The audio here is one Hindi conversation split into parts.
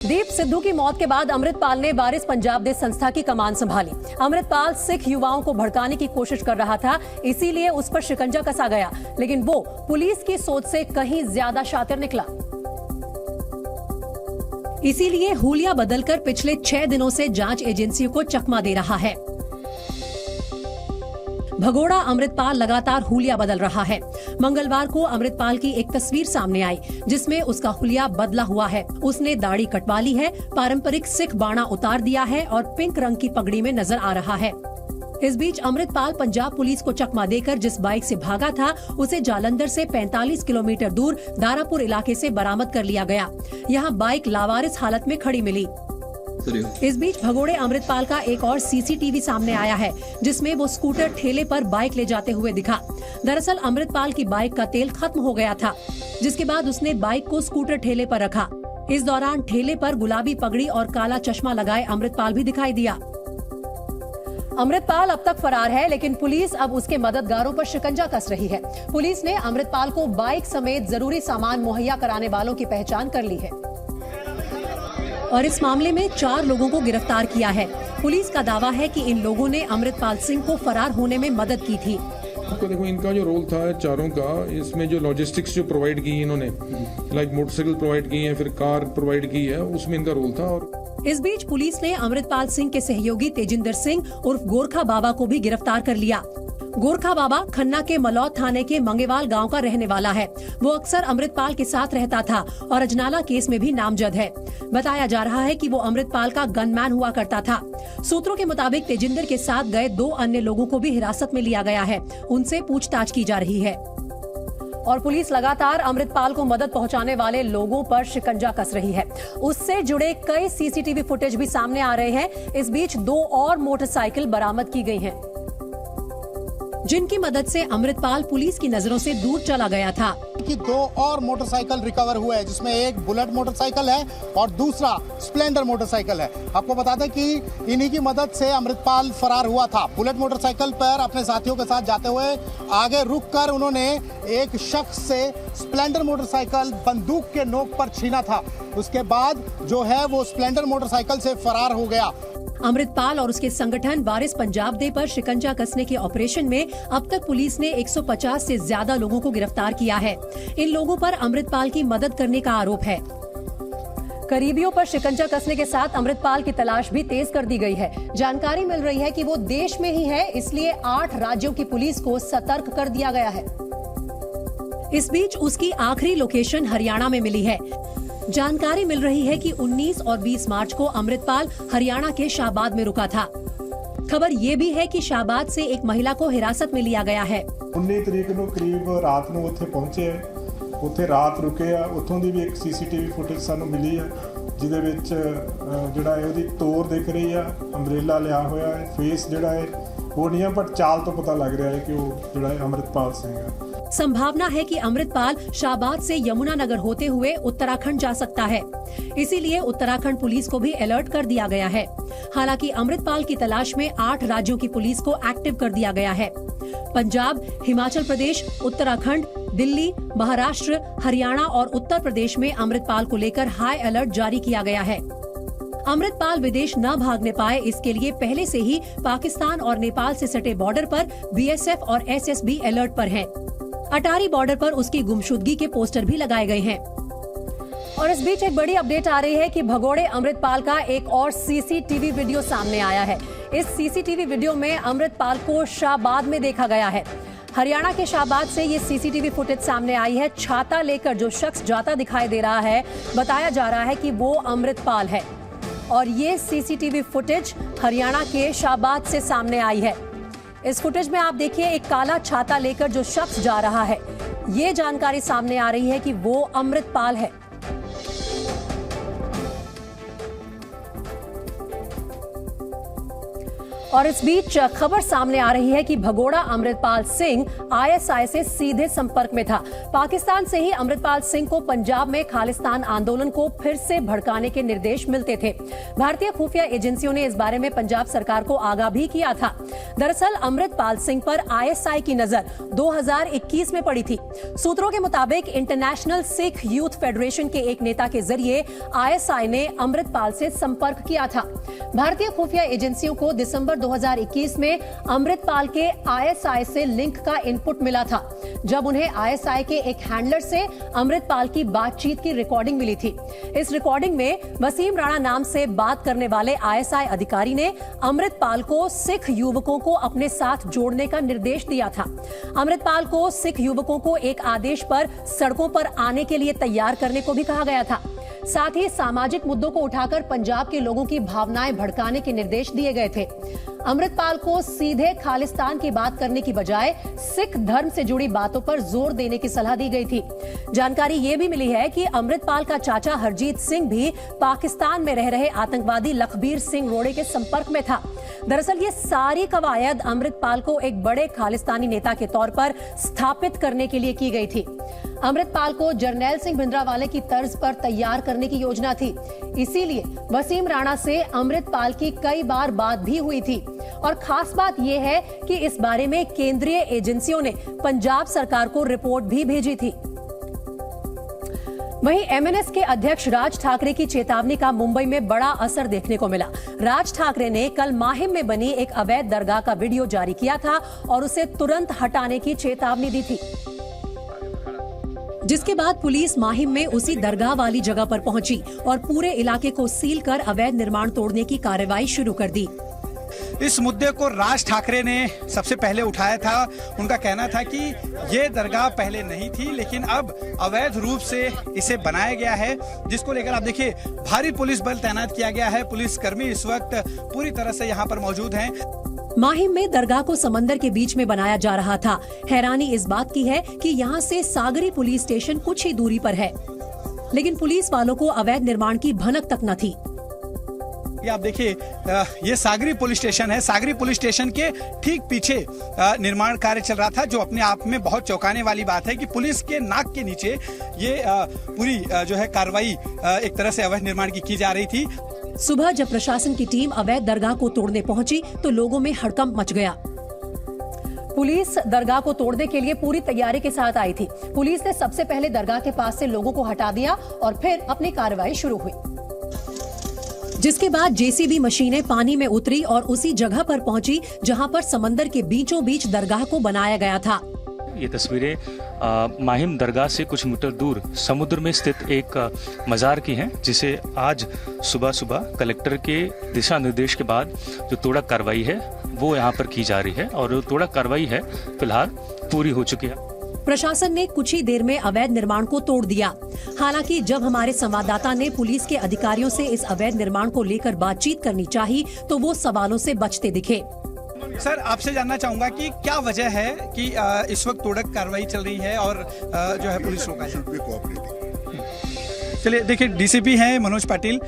दीप सिद्धू की मौत के बाद अमृतपाल ने वारिस पंजाब देश संस्था की कमान संभाली। अमृतपाल सिख युवाओं को भड़काने की कोशिश कर रहा था, इसीलिए उस पर शिकंजा कसा गया, लेकिन वो पुलिस की सोच से कहीं ज्यादा शातिर निकला। इसीलिए हुलिया बदलकर पिछले 6 दिनों से जांच एजेंसियों को चकमा दे रहा है। भगोड़ा अमृतपाल लगातार हुलिया बदल रहा है। मंगलवार को अमृतपाल की एक तस्वीर सामने आई, जिसमें उसका हुलिया बदला हुआ है। उसने दाढ़ी कटवा ली है, पारंपरिक सिख बाणा उतार दिया है और पिंक रंग की पगड़ी में नजर आ रहा है। इस बीच अमृतपाल पंजाब पुलिस को चकमा देकर जिस बाइक से भागा था, उसे जालंधर से 45 किलोमीटर दूर दारापुर इलाके से बरामद कर लिया गया। यहाँ बाइक लावारिस हालत में खड़ी मिली। इस बीच भगोड़े अमृतपाल का एक और सीसीटीवी सामने आया है, जिसमें वो स्कूटर ठेले पर बाइक ले जाते हुए दिखा। दरअसल अमृतपाल की बाइक का तेल खत्म हो गया था, जिसके बाद उसने बाइक को स्कूटर ठेले पर रखा। इस दौरान ठेले पर गुलाबी पगड़ी और काला चश्मा लगाए अमृतपाल भी दिखाई दिया। अमृतपाल अब तक फरार है, लेकिन पुलिस अब उसके मददगारों पर शिकंजा कस रही है। पुलिस ने अमृतपाल को बाइक समेत जरूरी सामान मुहैया कराने वालों की पहचान कर ली है और इस मामले में 4 लोगों को गिरफ्तार किया है। पुलिस का दावा है कि इन लोगों ने अमृतपाल सिंह को फरार होने में मदद की थी। आपको देखो, इनका जो रोल था चारों का, इसमें जो लॉजिस्टिक्स जो प्रोवाइड की इन्होंने, लाइक मोटरसाइकिल प्रोवाइड की है, फिर कार प्रोवाइड की है, उसमें इनका रोल था। और इस बीच पुलिस ने अमृतपाल सिंह के सहयोगी तेजिंदर सिंह उर्फ गोरखा बाबा को भी गिरफ्तार कर लिया। गोरखा बाबा खन्ना के मलौद थाने के मंगेवाल गांव का रहने वाला है। वो अक्सर अमृतपाल के साथ रहता था और अजनाला केस में भी नामजद है। बताया जा रहा है कि वो अमृतपाल का गनमैन हुआ करता था। सूत्रों के मुताबिक तेजिंदर के साथ गए 2 अन्य लोगों को भी हिरासत में लिया गया है। उनसे पूछताछ की जा रही है और पुलिस लगातार अमृतपाल को मदद पहुंचाने वाले लोगों पर शिकंजा कस रही है। उससे जुड़े कई सीसीटीवी फुटेज भी सामने आ रहे हैं। इस बीच 2 और मोटरसाइकिल बरामद की गई हैं, जिनकी मदद से अमृतपाल पुलिस की नजरों से दूर चला गया था। कि 2 और मोटरसाइकिल रिकवर हुए हैं, जिसमें एक बुलेट मोटरसाइकिल है और दूसरा स्प्लेंडर मोटरसाइकिल है। आपको बता दें कि इन्हीं की मदद से अमृतपाल फरार हुआ था। बुलेट मोटरसाइकिल पर अपने साथियों के साथ जाते हुए आगे रुककर उन्होंने एक शख्स से स्प्लेंडर मोटरसाइकिल बंदूक के नोक पर छीना था। उसके बाद जो है वो स्प्लेंडर मोटरसाइकिल से फरार हो गया। अमृतपाल और उसके संगठन वारिस पंजाब दे पर शिकंजा कसने के ऑपरेशन में अब तक पुलिस ने 150 से ज्यादा लोगों को गिरफ्तार किया है। इन लोगों पर अमृतपाल की मदद करने का आरोप है। करीबियों पर शिकंजा कसने के साथ अमृतपाल की तलाश भी तेज कर दी गई है। जानकारी मिल रही है कि वो देश में ही है, इसलिए 8 राज्यों की पुलिस को सतर्क कर दिया गया है। इस बीच उसकी आखिरी लोकेशन हरियाणा में मिली है। जानकारी मिल रही है कि 19 और 20 मार्च को अमृतपाल हरियाणा के शाहबाद में रुका था। खबर ये भी है कि शाहबाद से एक महिला को हिरासत में लिया गया है। 19 तरीक ਨੂੰ ਕਰੀਬ ਰਾਤ ਨੂੰ ਉੱਥੇ ਪਹੁੰਚੇ, ਉੱਥੇ ਰਾਤ ਰੁਕੇ ਆ। ਉੱਥੋਂ ਦੀ ਵੀ ਇੱਕ ਸੀਸੀਟੀਵੀ ਫੁਟੇਜ ਸਾਨੂੰ ਮਿਲੀ ਆ, ਜਿਹਦੇ ਵਿੱਚ ਜਿਹੜਾ ਹੈ ਉਹਦੀ ਤੋਰ ਦਿਖ ਰਹੀ ਆ, ਅੰਬ੍ਰੇਲਾ ਲਿਆ ਹੋਇਆ ਹੈ, ਫੇਸ ਜਿਹੜਾ ਹੈ ਉਹ ਨਹੀਂ ਆ, ਪਰ ਚਾਲ ਤੋਂ ਪਤਾ ਲੱਗ ਰਿਹਾ ਹੈ ਕਿ ਉਹ ਜਿਹੜਾ ਹੈ ਅਮਰਿਤਪਾਲ ਸਿੰਘ ਆ। संभावना है कि अमृतपाल शाहबाद से यमुनानगर होते हुए उत्तराखंड जा सकता है, इसीलिए उत्तराखंड पुलिस को भी अलर्ट कर दिया गया है। हालांकि अमृतपाल की तलाश में 8 राज्यों की पुलिस को एक्टिव कर दिया गया है। पंजाब, हिमाचल प्रदेश, उत्तराखंड, दिल्ली, महाराष्ट्र, हरियाणा और उत्तर प्रदेश में अमृतपाल को लेकर हाई अलर्ट जारी किया गया है। अमृतपाल विदेश न भागने पाए, इसके लिए पहले से ही पाकिस्तान और नेपाल से सटे बॉर्डर पर बीएसएफ और एसएसबी अलर्ट पर हैं। अटारी बॉर्डर पर उसकी गुमशुदगी के पोस्टर भी लगाए गए हैं। और इस बीच एक बड़ी अपडेट आ रही है कि भगोड़े अमृतपाल का एक और सीसीटीवी वीडियो सामने आया है। इस सीसीटीवी वीडियो में अमृतपाल को शाहबाद में देखा गया है। हरियाणा के शाहबाद से ये सीसीटीवी फुटेज सामने आई है। छाता लेकर जो शख्स जाता दिखाई दे रहा है, बताया जा रहा है कि वो अमृतपाल है और ये सीसीटीवी फुटेज हरियाणा के शाहबाद से सामने आई है। इस फुटेज में आप देखिए, एक काला छाता लेकर जो शख्स जा रहा है, ये जानकारी सामने आ रही है कि वो अमृतपाल है। और इस बीच खबर सामने आ रही है कि भगोड़ा अमृतपाल सिंह आईएसआई से सीधे संपर्क में था। पाकिस्तान से ही अमृतपाल सिंह को पंजाब में खालिस्तान आंदोलन को फिर से भड़काने के निर्देश मिलते थे। भारतीय खुफिया एजेंसियों ने इस बारे में पंजाब सरकार को आगाह भी किया था। दरअसल अमृतपाल सिंह पर आईएसआई की नजर 2021 में पड़ी थी। सूत्रों के मुताबिक इंटरनेशनल सिख यूथ फेडरेशन के एक नेता के जरिए आईएसआई ने अमृतपाल से संपर्क किया था। भारतीय खुफिया एजेंसियों को दिसंबर 2021 में अमृतपाल के आईएसआई से लिंक का इनपुट मिला था, जब उन्हें आईएसआई के एक हैंडलर से अमृतपाल की बातचीत की रिकॉर्डिंग मिली थी। इस रिकॉर्डिंग में वसीम राणा नाम से बात करने वाले आईएसआई अधिकारी ने अमृतपाल को सिख युवकों को अपने साथ जोड़ने का निर्देश दिया था। अमृतपाल को सिख युवकों को एक आदेश पर सड़कों पर आने के लिए तैयार करने को भी कहा गया था। साथ ही सामाजिक मुद्दों को उठाकर पंजाब के लोगों की भावनाएं भड़काने के निर्देश दिए गए थे। अमृतपाल को सीधे खालिस्तान की बात करने की बजाय सिख धर्म से जुड़ी बातों पर जोर देने की सलाह दी गई थी। जानकारी ये भी मिली है कि अमृतपाल का चाचा हरजीत सिंह भी पाकिस्तान में रह रहे आतंकवादी लखबीर सिंह रोड़े के संपर्क में था। दरअसल ये सारी कवायद अमृतपाल को एक बड़े खालिस्तानी नेता के तौर पर स्थापित करने के लिए की गई थी। अमृतपाल को जरनैल सिंह भिंडरावाले की तर्ज पर तैयार करने की योजना थी। इसीलिए वसीम राणा से अमृतपाल की कई बार बात भी हुई थी। और खास बात यह है कि इस बारे में केंद्रीय एजेंसियों ने पंजाब सरकार को रिपोर्ट भी भेजी थी। वहीं एमएनएस के अध्यक्ष राज ठाकरे की चेतावनी का मुंबई में बड़ा असर देखने को मिला। राज ठाकरे ने कल माहिम में बनी एक अवैध दरगाह का वीडियो जारी किया था और उसे तुरंत हटाने की चेतावनी दी थी, जिसके बाद पुलिस माहिम में उसी दरगाह वाली जगह पर पहुंची और पूरे इलाके को सील कर अवैध निर्माण तोड़ने की कार्रवाई शुरू कर दी। इस मुद्दे को राज ठाकरे ने सबसे पहले उठाया था। उनका कहना था कि ये दरगाह पहले नहीं थी, लेकिन अब अवैध रूप से इसे बनाया गया है, जिसको लेकर आप देखिए भारी पुलिस बल तैनात किया गया है। पुलिसकर्मी इस वक्त पूरी तरह से यहाँ पर मौजूद हैं। माहिम में दरगाह को समंदर के बीच में बनाया जा रहा था। हैरानी इस बात की है कि यहाँ से सागरी पुलिस स्टेशन कुछ ही दूरी पर है, लेकिन पुलिस वालों को अवैध निर्माण की भनक तक न थी। ये आप देखिए, ये सागरी पुलिस स्टेशन है। सागरी पुलिस स्टेशन के ठीक पीछे निर्माण कार्य चल रहा था, जो अपने आप में बहुत चौंकाने वाली बात है कि पुलिस के नाक के नीचे ये पूरी जो है कार्रवाई एक तरह से अवैध निर्माण की जा रही थी। सुबह जब प्रशासन की टीम अवैध दरगाह को तोड़ने पहुंची तो लोगों में हड़कंप मच गया। पुलिस दरगाह को तोड़ने के लिए पूरी तैयारी के साथ आई थी। पुलिस ने सबसे पहले दरगाह के पास से लोगों को हटा दिया और फिर अपनी कार्रवाई शुरू हुई, जिसके बाद जेसीबी मशीनें पानी में उतरी और उसी जगह पर पहुंची जहां पर समंदर के बीचों बीच दरगाह को बनाया गया था। ये तस्वीरें माहिम दरगाह से कुछ मीटर दूर समुद्र में स्थित एक मज़ार की हैं, जिसे आज सुबह सुबह कलेक्टर के दिशा निर्देश के बाद जो तोड़ा कार्रवाई है वो यहाँ पर की जा रही है और तोड़ा कार्रवाई है फिलहाल पूरी हो चुकी है। प्रशासन ने कुछ ही देर में अवैध निर्माण को तोड़ दिया। हालांकि जब हमारे संवाददाता ने पुलिस के अधिकारियों से इस अवैध निर्माण को लेकर बातचीत करनी चाहिए तो वो सवालों से बचते दिखे। सर, आपसे जानना चाहूंगा कि क्या वजह है कि इस वक्त तोड़क कार्रवाई चल रही है और जो है पुलिस रोका है। चलिए देखिए, डीसीपी हैं मनोज पाटिल,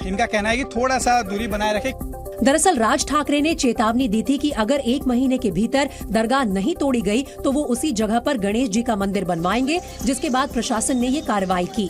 इनका कहना है कि थोड़ा सा दूरी बनाए रखें। दरअसल राज ठाकरे ने चेतावनी दी थी कि अगर 1 महीने के भीतर दरगाह नहीं तोड़ी गई तो वो उसी जगह पर गणेश जी का मंदिर बनवाएंगे, जिसके बाद प्रशासन ने ये कार्रवाई की।